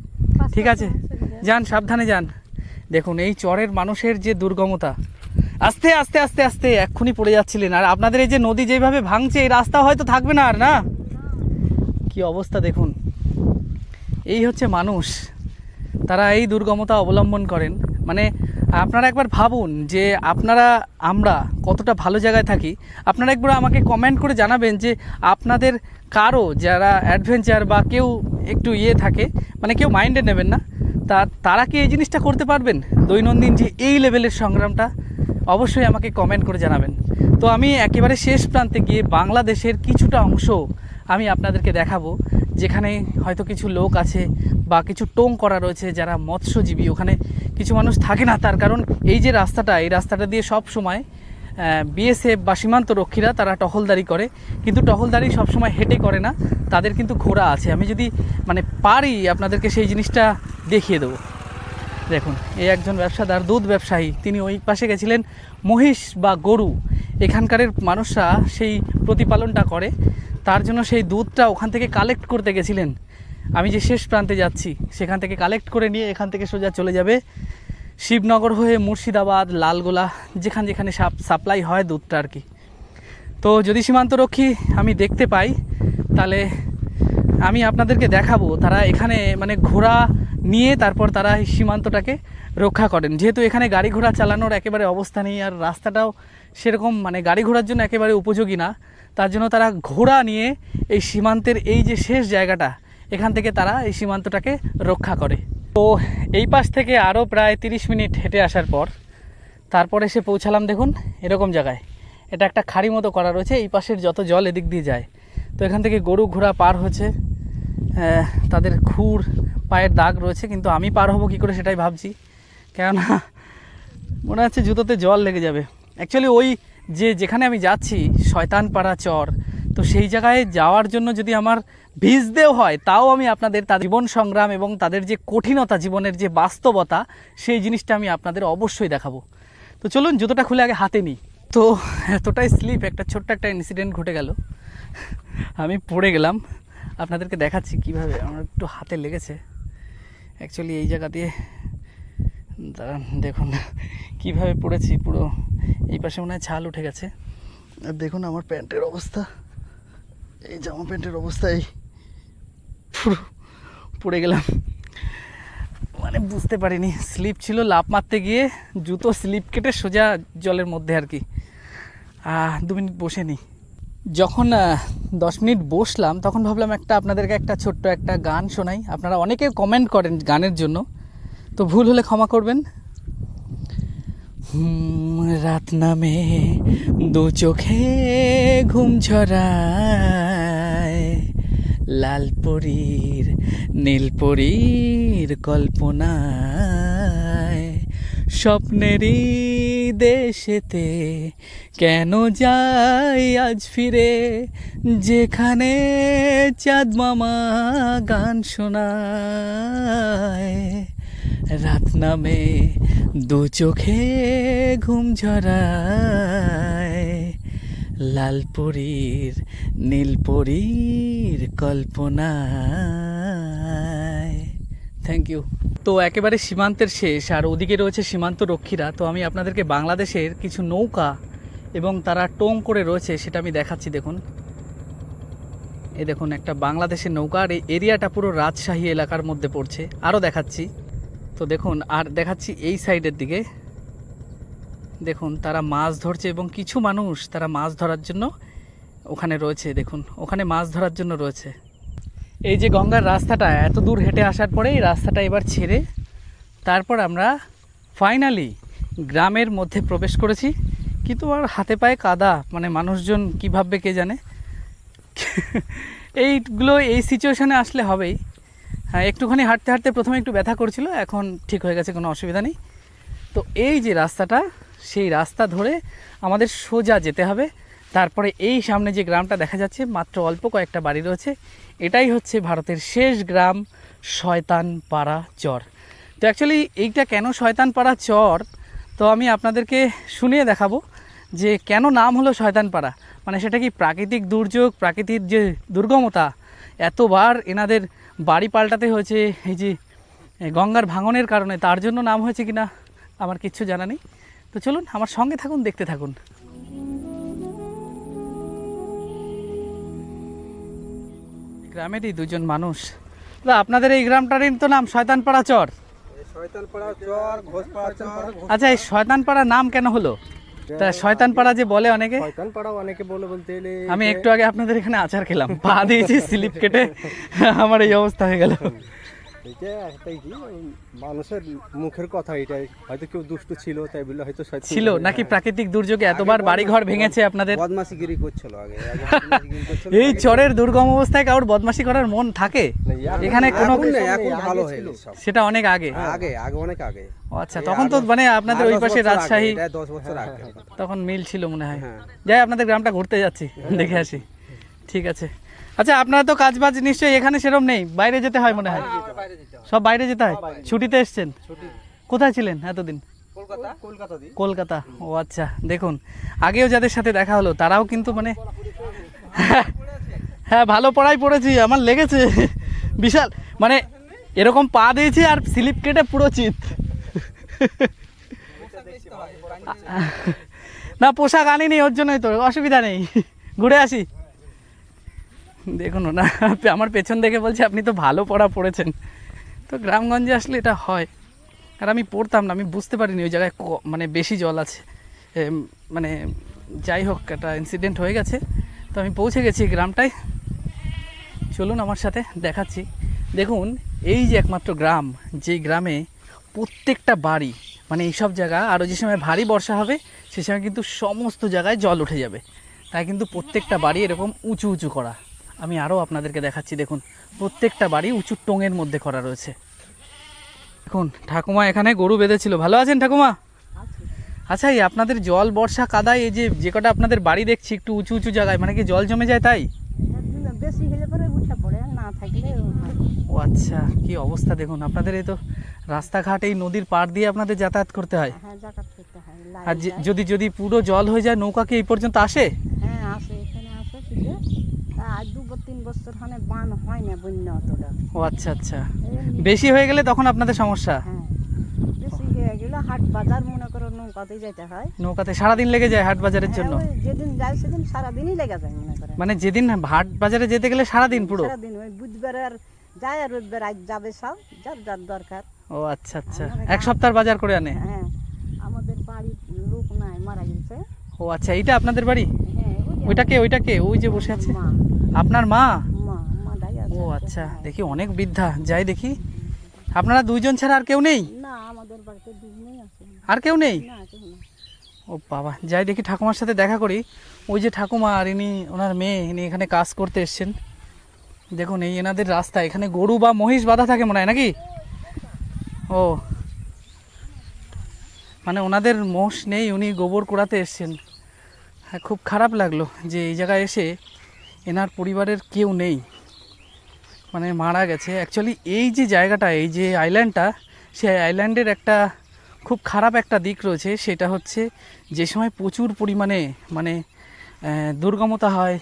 ঠিক আছে, যান, সাবধানে যান। দেখুন এই চরের মানুষের যে দুর্গমতা, আস্তে আস্তে আস্তে আস্তে এক্ষুনি পড়ে যাচ্ছিলেন। আর আপনাদের এই যে নদী যেভাবে ভাঙছে, এই রাস্তা হয়তো থাকবে না আর, না? কি অবস্থা দেখুন। এই হচ্ছে মানুষ, তারা এই দুর্গমতা অবলম্বন করেন। মানে আপনারা একবার ভাবুন যে আমরা কতটা ভালো জায়গায় থাকি। আপনারা একবার আমাকে কমেন্ট করে জানাবেন যে আপনাদের কারো যারা অ্যাডভেঞ্চার বা কেউ একটু ইয়ে থাকে, মানে কেউ মাইন্ডে নেবেন না, তারা কি এই জিনিসটা করতে পারবেন? দৈনন্দিন যে এই লেভেলের সংগ্রামটা অবশ্যই আমাকে কমেন্ট করে জানাবেন। তো আমি একেবারে শেষ প্রান্তে গিয়ে বাংলাদেশের কিছুটা অংশ আমি আপনাদেরকে দেখাবো, যেখানে হয়তো কিছু লোক আছে বা কিছু টোং করা রয়েছে যারা মৎস্যজীবী। ওখানে কিছু মানুষ থাকে না, তার কারণ এই যে এই রাস্তাটা দিয়ে সব সময় বিএসএফ বা সীমান্ত রক্ষীরা তারা টহলদারি করে, কিন্তু টহলদারি সবসময় হেঁটে করে না, তাদের কিন্তু ঘোড়া আছে। আমি যদি মানে পারি আপনাদেরকে সেই জিনিসটা দেখিয়ে দেবো। দেখুন এই একজন ব্যবসাদার, দুধ ব্যবসায়ী, তিনি ওই পাশে গেছিলেন মহিষ বা গরু, এখানকার মানুষরা সেই প্রতিপালনটা করে, তার জন্য সেই দুধটা ওখান থেকে কালেক্ট করতে গেছিলেন। আমি যে শেষ প্রান্তে যাচ্ছি সেখান থেকে কালেক্ট করে নিয়ে এখান থেকে সোজা চলে যাবে শিবনগর হয়ে মুর্শিদাবাদ, লালগোলা, যেখানে সাপ্লাই হয় দুধটা আর কি। তো যদি সীমান্তরক্ষী আমি দেখতে পাই তাহলে আমি আপনাদেরকে দেখাবো তারা এখানে মানে ঘোড়া নিয়ে তারপর তারা এই সীমান্তটাকে রক্ষা করেন। যেহেতু এখানে গাড়ি ঘোড়া চালানোর একেবারে অবস্থা নেই, আর রাস্তাটাও সেরকম মানে গাড়ি ঘোড়ার জন্য একেবারে উপযোগী না, তার জন্য তারা ঘোড়া নিয়ে এই সীমান্তের এই যে শেষ জায়গাটা, এখান থেকে তারা এই সীমান্তটাকে রক্ষা করে। তো এই পাশ থেকে আরও প্রায় 30 মিনিট হেঁটে আসার পর তারপরে এসে পৌঁছালাম দেখুন এরকম জায়গায়। এটা একটা খাড়ি মতো করা রয়েছে, এই পাশের যত জল এদিক দিয়ে যায়। তো এখান থেকে গরু ঘোড়া পার হচ্ছে, তাদের খুর পায়ের দাগ রয়েছে, কিন্তু আমি পার হব কী করে সেটাই ভাবছি, কেননা মনে হচ্ছে জুতোতে জল লেগে যাবে। অ্যাকচুয়ালি ওই যেখানে আমি যাচ্ছি শয়তানপাড়া চর, তো সেই জায়গায় যাওয়ার জন্য যদি আমার ভিজতেও হয় তাও আমি আপনাদের তাদের জীবন সংগ্রাম এবং তাদের যে কঠিনতা, জীবনের যে বাস্তবতা, সেই জিনিসটা আমি আপনাদের অবশ্যই দেখাবো। তো চলুন জুতোটা খুলে আগে হাতে নিই। তো এতটাই স্লিপ, একটা ছোট্ট একটা ইনসিডেন্ট ঘটে গেল, আমি পড়ে গেলাম। আপনাদেরকে দেখাচ্ছি কিভাবে আমার একটু হাতে লেগেছে। অ্যাকচুয়ালি এই জায়গা দিয়ে দাঁড়ান, দেখুন কীভাবে পড়েছি, পুরো এই পাশে মনে হয় ছাল উঠে গেছে। আর দেখুন আমার প্যান্টের অবস্থা, এই জামা প্যান্টের অবস্থা, এই পুরো পড়ে গেলাম। মানে বুঝতে পারিনি, স্লিপ ছিল, লাফ মারতে গিয়ে জুতো স্লিপ কেটে সোজা জলের মধ্যে আর কি। 2 মিনিট বসে নিই। যখন 10 মিনিট বসলাম তখন ভাবলাম আপনাদেরকে একটা ছোট্ট একটা গান শোনাই। আপনারা অনেকে কমেন্ট করেন গানের জন্য, তো ভুল হলে ক্ষমা করবেন। রাত নামে দু চোখে ঘুম ঝরায়, লাল পরীর নীল পরীর কল্পনায়, স্বপ্নেরই দেশেতে কেন যাই আজ ফিরে, যেখানে চাঁদ মামা গান শোনায়। রাত নামে দু চোখে ঘুম ঝরায়, লাল পরীর নীল পরীর কল্পনায়। Thank you. তো একেবারে সীমান্তের শেষ, আর ওদিকে রয়েছে সীমান্ত রক্ষীরা। তো আমি আপনাদেরকে বাংলাদেশের কিছু নৌকা এবং তারা টোং করে রয়েছে সেটা আমি দেখাচ্ছি। দেখুন এই দেখুন একটা বাংলাদেশের নৌকা, আর এই এরিয়াটা পুরো রাজশাহী এলাকার মধ্যে পড়ছে। আরও দেখাচ্ছি, তো দেখুন আর দেখাচ্ছি এই সাইডের দিকে, দেখুন তারা মাছ ধরছে এবং কিছু মানুষ তারা মাছ ধরার জন্য ওখানে রয়েছে। দেখুন ওখানে মাছ ধরার জন্য রয়েছে। এই যে গঙ্গার রাস্তাটা, এত দূর হেঁটে আসার পরে এই রাস্তাটা এবার ছেড়ে তারপর আমরা ফাইনালি গ্রামের মধ্যে প্রবেশ করেছি। কিন্তু আর হাতে পায়ে কাদা, মানে মানুষজন কী ভাববে কে জানে। এইগুলো এই সিচুয়েশানে আসলে হবেই। হ্যাঁ, একটুখানি হাঁটতে হাঁটতে প্রথমে একটু ব্যথা করছিল, এখন ঠিক হয়ে গেছে, কোনো অসুবিধা নেই। তো এই যে রাস্তাটা, সেই রাস্তা ধরে আমাদের সোজা যেতে হবে। তারপরে এই সামনে যে গ্রামটা দেখা যাচ্ছে, মাত্র অল্প কয়েকটা বাড়ি রয়েছে, এটাই হচ্ছে ভারতের শেষ গ্রাম শয়তানপাড়া চর। তো অ্যাকচুয়ালি এইটা কেন শয়তানপাড়া চর, তো আমি আপনাদেরকে শুনিয়ে দেখাবো যে কেন নাম হলো শয়তানপাড়া। মানে সেটা কি প্রাকৃতিক দুর্যোগ, প্রাকৃতিক যে দুর্গমতা, এতবার এনাদের বাড়ি পাল্টাতে হয়েছে এই যে গঙ্গার ভাঙনের কারণে, তার জন্য নাম হয়েছে কিনা আমার কিচ্ছু জানা নেই। তো চলুন আমার সঙ্গে থাকুন, দেখতে থাকুন। গ্রামেরই দুজন মানুষ। আপনাদের এই গ্রামটারই তো নাম শয়তানপাড়া চর? আচ্ছা, এই শয়তানপাড়া নাম কেন হলো? তা শয়তানপাড়া যে বলে অনেকে, আমি একটু আগে আপনাদের এখানে আচার খেলাম, পা দিয়েছি স্লিপ কেটে আমার এই অবস্থা হয়ে গেল। মানুষের মুখের কথা, এটাই হয়তো কেউ দুষ্ট ছিল তাই বলে হয়তো ছিল, নাকি প্রাকৃতিক দুর্যোগে এতবার বাড়ি ঘর ভেঙেছে আপনাদের? বদমাশিগিরি করছিল আগে। এই চরের দুর্গম অবস্থায় কারোর বদমাশি করার মন থাকে এখানে? কোনো এখন ভালো হয়ে গেছে, সেটা অনেক আগে আগে আগে অনেক আগে। আচ্ছা, তখন তো মানে আপনাদের ওই পাশে রাজশাহী, 10 বছর আগে তখন মিল ছিল মনে হয়। যাই, আপনাদের গ্রামটা ঘুরতে যাচ্ছি, দেখে আসি। ঠিক আছে। আচ্ছা, আপনারা তো কাজ বাজ নিশ্চয়ই এখানে সেরকম নেই, বাইরে যেতে হয় মনে হয়? সব বাইরে যেতে হয়। ছুটিতে এসছেন? কোথায় ছিলেন এতদিন? কলকাতা। ও আচ্ছা। দেখুন আগেও যাদের সাথে দেখা হলো তারাও কিন্তু মানে হ্যাঁ, ভালো পড়াই পড়েছি, আমার লেগেছে বিশাল। মানে এরকম পা দিয়েছি আর স্লিপ কেটে পুরো চিত। না, পোশাক আনিনি, ওর জন্যই তো, অসুবিধা নেই, ঘুরে আসি। দেখুন না আমার পেছন দেখে বলছে আপনি তো ভালো পড়া পড়েছেন। তো গ্রামগঞ্জে আসলে এটা হয়। আর আমি পড়তাম না, আমি বুঝতে পারিনি ওই জায়গায় মানে বেশি জল আছে। মানে যাই হোক, একটা ইনসিডেন্ট হয়ে গেছে। তো আমি পৌঁছে গেছি গ্রামটায়। চলুন আমার সাথে দেখাচ্ছি। দেখুন এই যে একমাত্র গ্রাম, যেই গ্রামে প্রত্যেকটা বাড়ি, মানে এইসব জায়গা আরও যে সময় ভারী বর্ষা হবে সে সময় কিন্তু সমস্ত জায়গায় জল উঠে যাবে। তাই কিন্তু প্রত্যেকটা বাড়ি এরকম উঁচু উঁচু করা। আমি আরও আপনাদেরকে দেখাচ্ছি। দেখুন প্রত্যেকটা বাড়ি উঁচু টোঙের মধ্যে করা রয়েছে। দেখুন ঠাকুমা এখানে গরু বেঁধেছিল। ভালো আছেন ঠাকুমা? আচ্ছা, এই আপনাদের জল বর্ষা কাদায় এই যে কটা আপনাদের বাড়ি দেখছি একটু উঁচু উঁচু জায়গায়, মানে কি জল জমে যায় তাই? বেশি হলে পরে উঠে পড়ে, না থাকলে ও আচ্ছা, কি অবস্থা দেখুন আপনাদের। এই তো রাস্তাঘাট এই নদীর পাড় দিয়ে আপনাদের যাতায়াত করতে হয়। হ্যাঁ যাতায়াত করতে হয়। আর যদি যদি পুরো জল হয়ে যায় নৌকা কি এই পর্যন্ত আসে? হ্যাঁ আসে, এখানে আসে শীতে। আর 2-3 বছর মানে বান হয় না, বন্যা অতটা। ও আচ্ছা আচ্ছা, বেশি হয়ে গেলে তখন আপনাদের সমস্যা। হ্যাঁ বেশি হয়ে গেলে হাট বাজার মনে করো নৌকাতেই যেতে হয়। নৌকাতে সারাদিন লেগে যায় হাট বাজারের জন্য? হ্যাঁ, ওই যেদিন যাই সেদিন সারাদিনই লেগে যায় মনে করে। মানে যেদিন হাট বাজারে যেতে গেলে সারাদিন পুরো? সারাদিন ওই বুধবার আর যায়, আর রোববার আজ যাবে সব যার যার দরকার। ও আচ্ছা আচ্ছা, এক সপ্তাহ বাজার করে আনে? হ্যাঁ আমাদের বাড়ির লোক নাই, মারা গেছে। ও আচ্ছা, এইটা আপনাদের বাড়ি? হ্যাঁ ওইটাকে ওই যে বসে আছে মা আপনার মা? মা মা দাই আছে। ও আচ্ছা, দেখি অনেক বৃদ্ধা। যাই দেখি। আপনারা দুইজন ছাড়া আর কেউ নেই? না আমাদের বাড়িতে দুজনেই আছে। আর কেউ নেই? না কেউ না। ও বাবা, যাই দেখি ঠাকুমার সাথে দেখা করি। ওই যে ঠাকুমা আর ইনি ওনার মেয়ে, ইনি এখানে কাজ করতে এসছেন। দেখুন এই এনাদের রাস্তা, এখানে গরু বা মহিষ বাঁধা থাকে মনে হয় নাকি? ও মানে ওনাদের মোষ নেই, উনি গোবর কুড়াতে এসছেন। হ্যাঁ, খুব খারাপ লাগলো যে এই জায়গায় এসে এনার পরিবারের কেউ নেই, মানে মারা গেছে। অ্যাকচুয়ালি এই যে জায়গাটা, এই যে আইল্যান্ডটা, সেই আইল্যান্ডের একটা খুব খারাপ একটা দিক রয়েছে। সেটা হচ্ছে যে সময় প্রচুর পরিমাণে মানে দুর্গমতা হয়,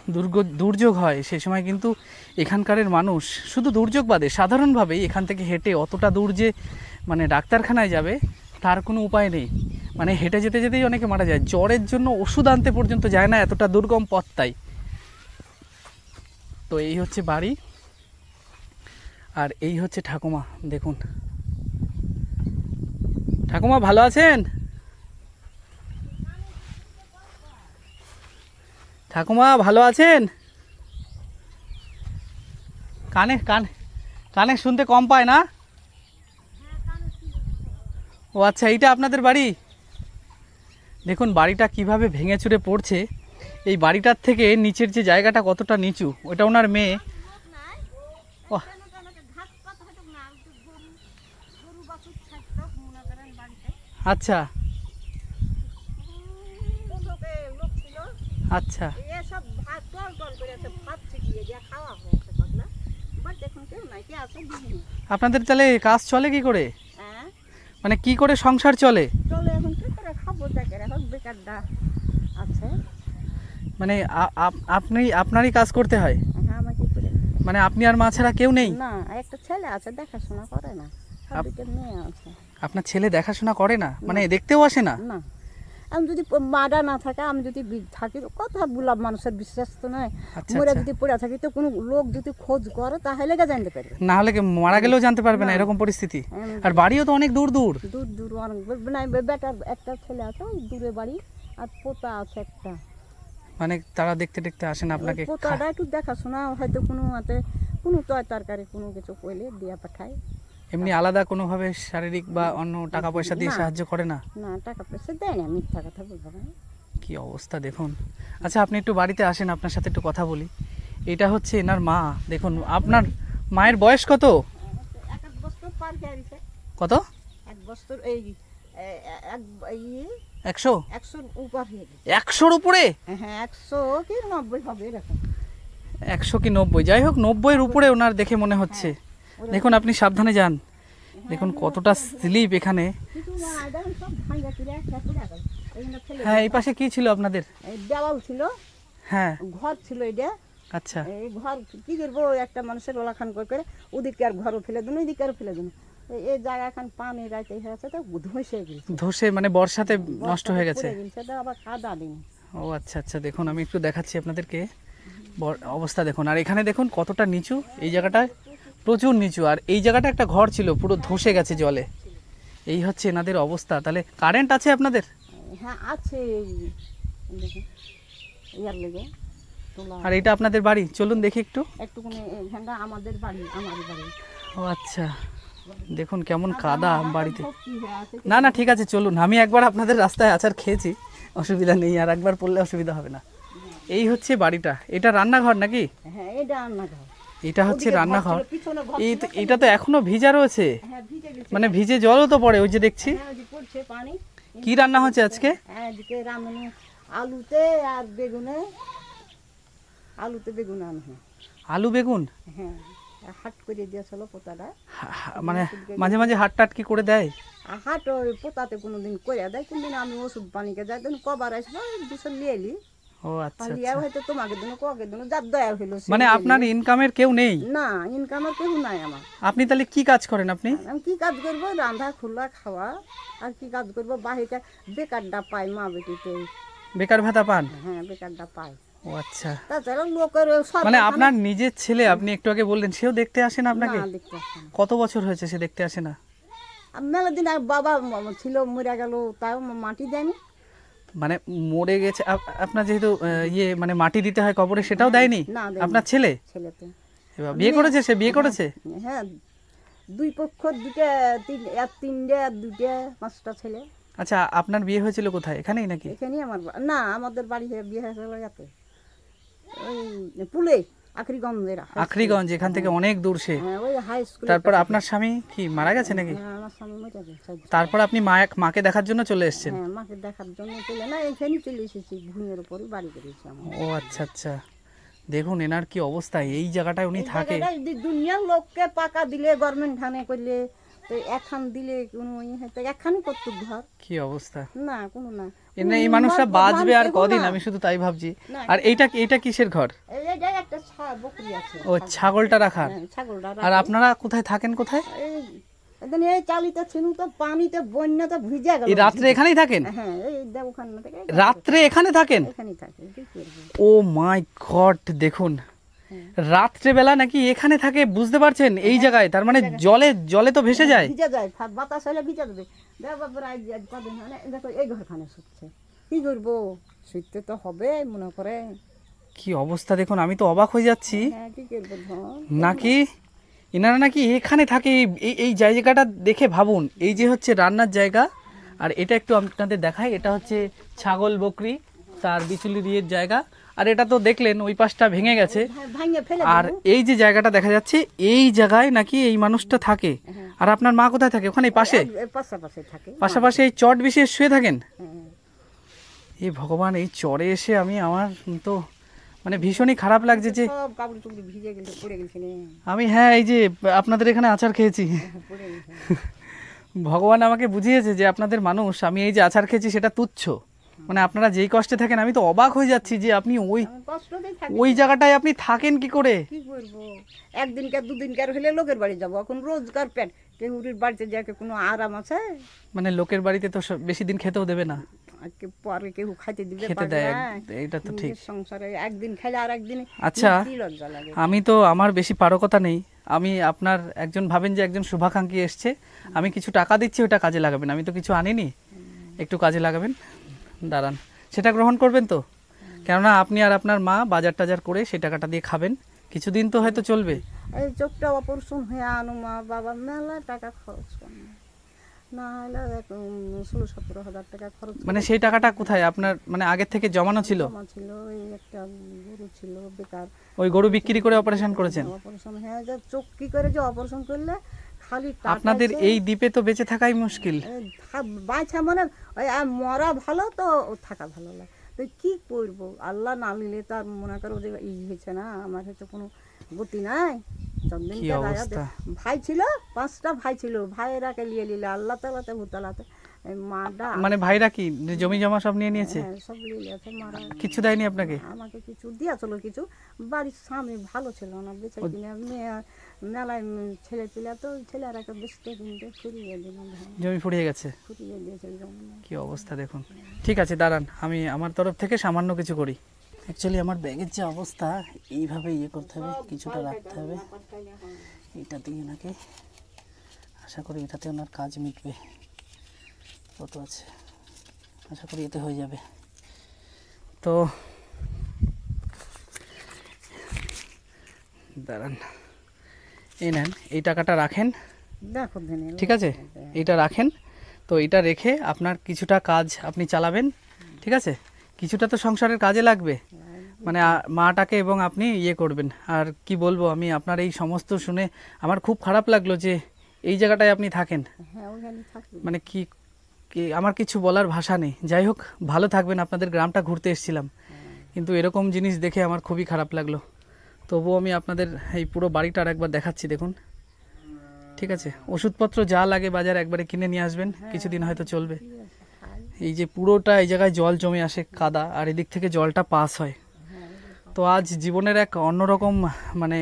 দুর্যোগ হয়, সে সময় কিন্তু এখানকারের মানুষ শুধু দুর্যোগ বাদে সাধারণভাবেই এখান থেকে হেঁটে অতটা দূর যে মানে ডাক্তারখানায় যাবে তার কোনো উপায় নেই। মানে হেঁটে যেতে যেতেই অনেকে মারা যায়। জ্বরের জন্য ওষুধ আনতে পর্যন্ত যায় না, এতটা দুর্গম পথ। তাই তো এই হচ্ছে বাড়ি, আর এই হচ্ছে ঠাকুমা। দেখুন ঠাকুমা ভালো আছেন? ঠাকুমা ভালো আছেন? কানে কানে কানে শুনতে কম পায় না? ও আচ্ছা, এইটা আপনাদের বাড়ি? দেখুন বাড়িটা কিভাবে ভেঙে চুরে পড়ছে। এই বাড়িটার থেকে নিচের যে জায়গাটা কতটা নিচু, ওটা ওনার মেয়ে। ও আচ্ছা আচ্ছা, আপনাদের তাহলে কাজ চলে কি করে? মানে কি করে সংসার চলে? মানে আপনারই কাজ করতে হয়? মানে আপনি আর মা ছাড়া কেউ নেই? না, একটা ছেলে আছে দেখাশোনা করে না, মেয়ে আছে। আপনার ছেলে দেখাশোনা করে না? মানে দেখতেও আসে না? না, আমি যদি মারা না থাকে, আমি যদি থাকি, কথা বললাম মানুষের বিশ্বাস তো নয়। মরে যদি পড়ে থাকি তো কোনো লোক যদি খোঁজ করে তাহলে জানতে পারবে, না হলে মারা গেলেও জানতে পারবে না, এরকম পরিস্থিতি। আর বাড়িও তো অনেক দূর দূর দূর দূর অনেক। বেটার একটা ছেলে আছে ওই দূরে বাড়ি, আর পোতা আছে একটা। মানে তারা দেখতে দেখতে আসে না আপনাকে? পোতাটা একটু দেখাশোনা হয়তো কোনো হাতে কোনো তরকারি কোনো কিছু কইলে দিয়ে পাঠায়। এমনি আলাদা কোনোভাবে শারীরিক বা অন্য টাকা পয়সা দিয়ে সাহায্য করে না? না, টাকা পয়সা দেয় না, মিথ্যা কথা বলবো না। কি অবস্থা দেখুন। আচ্ছা আপনি একটু বাড়িতে আসেন, আপনার সাথে একটু কথা বলি। এটা হচ্ছে এনার মা। দেখুন আপনার মায়ের বয়স কত? 1 বছর পার হয়ে গেছে। কত? 1 বছর এই 100? 100 উপর হয়ে গেছে। 100-র উপরে? হ্যাঁ 100 কি 90 হবে এরকম। 100 কি 90, যাই হোক 90-এর উপরে ওনার দেখে মনে হচ্ছে। দেখুন আপনি সাবধানে যান। দেখুন কতটা স্লিপ এখানে। হ্যাঁ, এই পাশে কি ছিল আপনাদের? দেওয়াল ছিল, হ্যাঁ ঘর ছিল এটা। আচ্ছা, এই ঘর কি করবো, একটা মানুষের ওলাখান করে ওদিকে আর ঘরও ফেলে দিন, ওইদিকে আর ফেলে দিন। এই জায়গা এখন পানি রাইতে হয়েছে তো ধসে গেছে। ধসে মানে বর্ষাতে নষ্ট হয়ে গেছে? আবার কাদা দিন। ও আচ্ছা আচ্ছা, দেখুন আমি একটু দেখাচ্ছি আপনাদেরকে। অবস্থা দেখুন। আর এখানে দেখুন কতটা নিচু, এই জায়গাটায় প্রচুর নিচু, আর এই জায়গাটা একটা ঘর ছিল পুরো ধসে গেছে জলে। এই হচ্ছে এনাদের অবস্থা। তাহলে কারেন্ট আছে আপনাদের? হ্যাঁ আছে, ইয়ার লেগে তোলা। আর এটা আপনাদের বাড়ি? চলুন দেখি একটু। একটুখানি এখানটা আমাদের বাড়ি, আমারই বাড়ি। ও আচ্ছা, দেখুন কেমন কাদা বাড়িতে। ভর্তি হয়ে আছে। না না ঠিক আছে, চলুন। আমি একবার আপনাদের রাস্তায় আচার খেয়েছি, অসুবিধা নেই, আর একবার পড়লে অসুবিধা হবে না। এই হচ্ছে বাড়িটা। এটা রান্নাঘর নাকি? হ্যাঁ এটা রান্নাঘর। এটা হচ্ছে ওদিকে ঘর রান্নাঘর। ছিল, পিছনে ঘর এই ছিল, তো- এটা তো এখনো ভিজা রয়েছে, হ্যাঁ ভিজে গেছে। মানে ভিজে জলও তো পড়ে, ওই যে দেখছি। হ্যাঁ ওই যে পড়ছে পানি। কি রান্না হচ্ছে আজকে? হ্যাঁ এদিকে রান্না আলুতে আর বেগুনে, আলুতে বেগুন আনবে। আলু বেগুন? হ্যাঁ হাট করে দিয়েছিল পোতাটা। মানে মাঝে মাঝে হাট টাট কি করে দেয়? আর হাট ওই পোতাতে কোনোদিন করে দেয়, কোনদিন আমি ওষুধ পানিকে যাই দিন কবার আসবো দুশো নিয়ে এলি। ও আচ্ছা লিয়া আচ্ছা। হয়তো তোমাকে দিন ককে দিন যার দয়া হইলো সে মানে নিয়ে আপনার এলি। ইনকামের কেউ নেই? না ইনকামের কেউ নাই আমার। আপনি তাহলে কি কাজ করেন আপনি? আমি কি কাজ করবো, রান্না খোলা খাওয়া, আর কি কাজ করবো, বাহিরে বেকারটা পাই মা বেটিতে। বেকার ভাতা পান? হ্যাঁ বেকারটা পাই। ও আচ্ছা, তাছাড়া লোকের সব মানে আপনার নিজের ছেলে, আপনি একটু আগে বললেন, সেও দেখতে আসে না আপনাকে? না দেখতে আসে না। কত বছর হয়েছে সে দেখতে আসে না? আর মেলা দিন আগে বাবা ছিল মরে গেল, তাও মাটি দেয়নি। মানে মরে গেছে আপনার যেহেতু ইয়ে মানে মাটি দিতে হয় কবরে, সেটাও দেয়নি না, দেয়নি। আপনার ছেলে? ছেলেতে এবার বিয়ে করেছে? সে বিয়ে করেছে? হ্যাঁ দুই পক্ষ দুটা তিনটে দুটা পাঁচটা ছেলে। আচ্ছা, আপনার বিয়ে হয়েছিল কোথায়? এখানেই নাকি? এখানেই আমার না আমাদের বাড়ি বিয়ে হয়েছিল ইয়াতে ওই পুলে আখরিগঞ্জের। আখরিগঞ্জ, এখান থেকে অনেক দূর সে। হ্যাঁ ওই হাই স্কুল। তারপর আপনার স্বামী কি মারা গেছে নাকি? হ্যাঁ আমার স্বামী মরে গেছে। তারপর আপনি মাকে দেখার জন্য চলে এসেছেন? হ্যাঁ মাকে দেখার জন্য চলে না এখানেই চলে এসেছি, ভূমির উপরই বাড়ি করেছি আমার। ও আচ্ছা আচ্ছা, দেখুন এনার কি অবস্থা। এই জায়গাটায় উনি থাকে। দুনিয়ার লোককে পাকা দিলে গভর্নমেন্ট ধানে করলে তো একখান দিলে কোনো একখানই করতো ঘর। কি অবস্থা না কোনো না। এই মানুষটা বাঁচবে আর কদিন, আমি শুধু তাই ভাবছি। আর এইটা কিসের ঘর? এই একটা বকরি আছে। ও ছাগলটা রাখার। হ্যাঁ, ছাগলটা আর আপনারা কোথায় থাকেন? কোথায়? এই চালিতে ছিল তো পানিতে বন্যাতে ভিজে গেল। এই রাত্রে এখানেই থাকেন? হ্যাঁ এই ওখানে থেকে রাত্রে এখানে থাকেন? এখানেই থাকে। কি করবো? ও মাই গড, দেখুন রাত্রে বেলা নাকি এখানে থাকে, বুঝতে পারছেন? এই জায়গায়, তার মানে জলে তো ভেসে যায়। ভিজে যায়, বাতাস হলে ভিজে যাবে। দেখো বাবা আজ কদিন হয় না, দেখো এই ঘরখানে শুচ্ছে। কি করবো, শুইতে তো হবে মনে করে। কি অবস্থা দেখুন, আমি তো অবাক হয়ে যাচ্ছি। হ্যাঁ কি করবো ধর। নাকি এনারা নাকি এখানে থাকে। এই জায়গাটা দেখে ভাবুন, এই যে হচ্ছে রান্নার জায়গা, আর এটা একটু আপনাদের দেখাই, এটা হচ্ছে ছাগল বকরি তার বিচুলি দিয়ে জায়গা। আর এটা তো দেখলেন ওই পাশটা ভেঙে গেছে। ভাঙে ফেলে আর এই যে জায়গাটা দেখা যাচ্ছে, এই জায়গায় নাকি এই মানুষটা থাকে। আর আপনার মা কোথায় থাকে? ওখানে পাশে পাশাপাশি থাকে। পাশাপাশি এই চট বিশেষ শুয়ে থাকেন? হ্যাঁ। এই ভগবান, এই চরে এসে আমার তো মানে ভীষণই খারাপ লাগছে যে সব কাপড় চুপড়ি ভিজে গেছে, পড়ে গেছে না। আমি, হ্যাঁ এই যে আপনাদের এখানে আচার খেয়েছি, পড়ে গেছে। ভগবান আমাকে বুঝিয়েছে যে আপনাদের মানুষ, আমি এই যে আচার খেয়েছি সেটা তুচ্ছ। মানে আপনারা যেই কষ্টে থাকেন, আমি তো অবাক হয়ে যাচ্ছি যে আপনি আমি কষ্টতেই থাকি। ওই জায়গাটায় আপনি থাকেন কি করে? কি করবো, একদিনকার দুদিনকার হলে লোকের বাড়ি যাবো, এখন রোজগার পেট কেউরির বাড়িতে যাকে কোনো আরাম আছে? মানে লোকের বাড়িতে তো বেশি দিন খেতেও দেবে না, আজকে পরে কেউ খাইতে দিবে খেতে পারবে দেয়, না। এটা তো ঠিক। নিজের সংসারে একদিন খেলে আর একদিন আচ্ছা, কি লজ্জা লাগে। আমি তো, আমার বেশি পারকতা নেই। আমি আপনার একজন, ভাবেন যে একজন শুভাকাঙ্ক্ষী এসছে, আমি কিছু টাকা দিচ্ছি, ওটা কাজে লাগাবেন। আমি তো কিছু আনিনি, একটু কাজে লাগাবেন। দাঁড়ান, সেটা গ্রহণ করবেন তো? কেননা আপনি আর আপনার মা বাজার টাজার করে সেই টাকাটা দিয়ে খাবেন, কিছুদিন তো হয়তো চলবে। এই চোখটা অপারেশন হয়ে আনো মা বাবা মেলা টাকা খরচ করে, না হলে 16-17 হাজার টাকা খরচ করে। মানে সেই টাকাটা কোথায় আপনার, মানে আগের থেকে জমানো ছিল? জমা ছিল, এই একটা গরু ছিল বেকার, ওই গরু বিক্রি করে অপারেশন করেছেন? অপারেশন হ্যাঁ, যে চোখ কি করে যে অপারেশন করলে খালি টাকা। আপনাদের এই দ্বীপে তো বেঁচে থাকাই মুশকিল। বাঁচা মানে ওই মরা ভালো তো থাকা ভালো লাগে। তো কি করবো, আল্লাহ না নিলে তার মনে করো যে ই হয়েছে না, আমার হয়তো কোনো গতি নাই। কি অবস্থা। ভাই ছিল, 5টা ভাই ছিল, ভাইয়েরাকে নিয়ে নিলে আল্লাহ তালাতে ভূতালাতে মাটা। মানে ভাইরা কি জমি জমা সব নিয়ে নিয়েছে? হ্যাঁ, সব নিয়ে নিয়েছে, মারা কিছু দেয়নি আপনাকে? আমাকে কিছু দিয়েছিল, কিছু বাড়ির স্বামী ভালো ছিল না, বেঁচে কিনে মেয়ে মেলায় ছেলে পেলে তো ছেলেরাকে বেচতে কিনতে ফুরিয়ে দিলাম, জমি ফুরিয়ে গেছে? ফুরিয়ে দিয়েছে জমি। কি অবস্থা দেখুন। ঠিক আছে দাঁড়ান, আমি আমার তরফ থেকে সামান্য কিছু করি। অ্যাকচুয়ালি আমার ব্যাগের যে অবস্থা, এইভাবে ইয়ে করতে হবে, কিছুটা রাখতে হবে এটা দিয়ে নাকি, আশা করি এটাতে ওনার কাজ মিটবে। কত আছে, আশা করি এতে হয়ে যাবে। তো দাঁড়ান, এই নেন, এই টাকাটা রাখেন, দেখো দিনে ঠিক আছে, এইটা রাখেন। তো এটা রেখে আপনার কিছুটা কাজ আপনি চালাবেন, ঠিক আছে, কিছুটা তো সংসারের কাজে লাগবে, মানে মাটাকে এবং আপনি ইয়ে করবেন। আর কি বলবো আমি, আপনার এই সমস্ত শুনে আমার খুব খারাপ লাগলো যে এই জায়গাটায় আপনি থাকেন, হ্যাঁ ওইখানে থাকবে। মানে কি আমার কিছু বলার ভাষা নেই। যাই হোক, ভালো থাকবেন, আপনাদের গ্রামটা ঘুরতে এসেছিলাম, কিন্তু এরকম জিনিস দেখে আমার খুবই খারাপ লাগলো। তবুও আমি আপনাদের এই পুরো বাড়িটা আর একবার দেখাচ্ছি, দেখুন, ঠিক আছে। ওষুধপত্র যা লাগে বাজার একবারে কিনে নিয়ে আসবেন, কিছুদিন হয়তো চলবে। এই যে পুরোটা এই জায়গায় জল জমে আসে, কাদা, আর এদিক থেকে জলটা পাস হয়। তো আজ জীবনের এক অন্যরকম মানে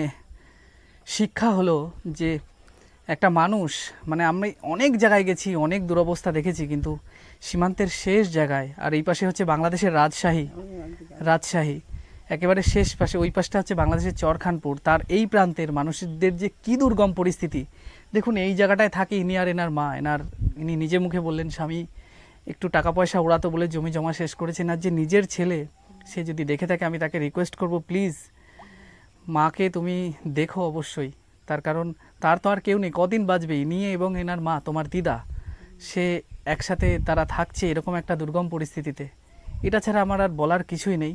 শিক্ষা হলো যে একটা মানুষ, মানে আমি অনেক জায়গায় গেছি, অনেক দুরবস্থা দেখেছি, কিন্তু সীমান্তের শেষ জায়গায়, আর এই পাশে হচ্ছে বাংলাদেশের রাজশাহী একেবারে শেষ পাশে, ওই পাশটা হচ্ছে বাংলাদেশের চরখানপুর, তার এই প্রান্তের মানুষদের যে কী দুর্গম পরিস্থিতি দেখুন। এই জায়গাটায় থাকে ইনি আর এনার মা। ইনি নিজে মুখে বললেন স্বামী একটু টাকা পয়সা ওড়াতো বলে জমি জমা শেষ করেছেন। আর যে নিজের ছেলে, সে যদি দেখে থাকে, আমি তাকে রিকোয়েস্ট করব, প্লিজ মাকে তুমি দেখো অবশ্যই, তার কারণ তার তো আর কেউ নেই, কদিন বাঁচবে নিয়ে, এবং এনার মা তোমার দিদা, সে একসাথে তারা থাকছে এরকম একটা দুর্গম পরিস্থিতিতে। এটা ছাড়া আমার আর বলার কিছুই নেই।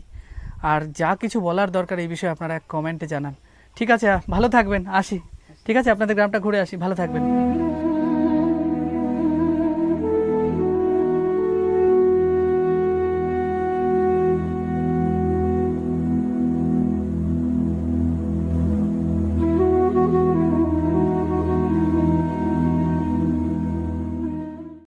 আর যা কিছু বলার দরকার এই বিষয়ে আপনারা কমেন্টে জানান, ঠিক আছে। ভালো থাকবেন, আসি, ঠিক আছে, আপনাদের গ্রামটা ঘুরে আসি, ভালো থাকবেন।